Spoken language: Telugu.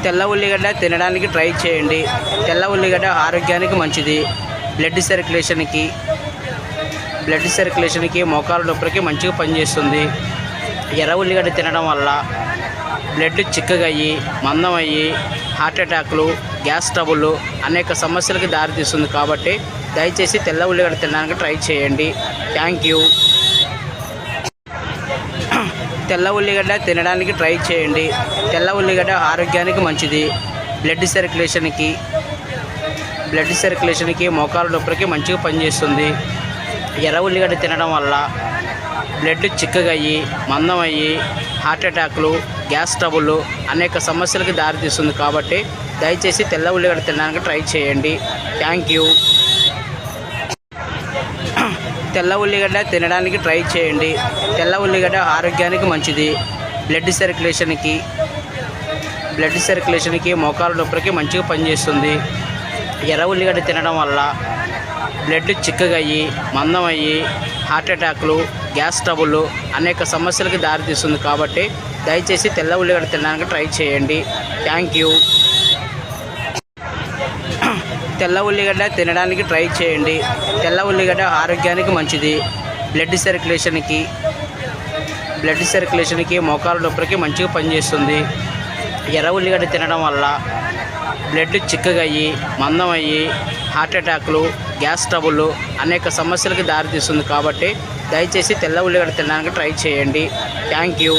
తెల్ల ఉల్లిగడ్డ తినడానికి ట్రై చేయండి. తెల్ల ఉల్లిగడ్డ ఆరోగ్యానికి మంచిది. బ్లడ్ సర్క్యులేషన్కి మోకాలు నొప్పులకి మంచిగా పనిచేస్తుంది. ఎర్ర ఉల్లిగడ్డ తినడం వల్ల బ్లడ్ చిక్కగా అయ్యి మందం అయ్యి హార్ట్ అటాక్లు, గ్యాస్ ట్రబుల్ అనేక సమస్యలకి దారితీస్తుంది. కాబట్టి దయచేసి తెల్ల ఉల్లిగడ్డ తినడానికి ట్రై చేయండి. Thank you. తెల్ల ఉల్లిగడ్డ తినడానికి ట్రై చేయండి. తెల్ల ఉల్లిగడ్డ ఆరోగ్యానికి మంచిది. బ్లడ్ సర్క్యులేషన్కి మోకాలు నొప్పులకి మంచిగా పనిచేస్తుంది. ఎర్ర ఉల్లిగడ్డ తినడం వల్ల బ్లడ్ చిక్కగా అయ్యి మందం అయ్యి హార్ట్ అటాక్లు, గ్యాస్ ట్రబుల్ అనేక సమస్యలకి దారితీస్తుంది. కాబట్టి దయచేసి తెల్ల ఉల్లిగడ్డ తినడానికి ట్రై చేయండి. Thank you. తెల్ల ఉల్లిగడ్డ తినడానికి ట్రై చేయండి. తెల్ల ఉల్లిగడ్డ ఆరోగ్యానికి మంచిది. బ్లడ్ సర్క్యులేషన్కి మోకాలు నొప్పులకి మంచిగా పనిచేస్తుంది. ఎర్ర ఉల్లిగడ్డ తినడం వల్ల బ్లడ్ చిక్కగా అయ్యి మందం అయ్యి హార్ట్ అటాక్లు, గ్యాస్ ట్రబుల్ అనేక సమస్యలకి దారితీస్తుంది. కాబట్టి దయచేసి తెల్ల ఉల్లిగడ్డ తినడానికి ట్రై చేయండి. Thank you. తెల్ల ఉల్లిగడ్డ తినడానికి ట్రై చేయండి. తెల్ల ఉల్లిగడ్డ ఆరోగ్యానికి మంచిది. బ్లడ్ సర్క్యులేషన్కి మోకాలు నొప్పులకి మంచిగా పనిచేస్తుంది. ఎర్ర ఉల్లిగడ్డ తినడం వల్ల బ్లడ్ చిక్కగా అయ్యి మందం అయ్యి హార్ట్ అటాక్లు, గ్యాస్ ట్రబుల్ అనేక సమస్యలకి దారితీస్తుంది. కాబట్టి దయచేసి తెల్ల ఉల్లిగడ్డ తినడానికి ట్రై చేయండి. Thank you.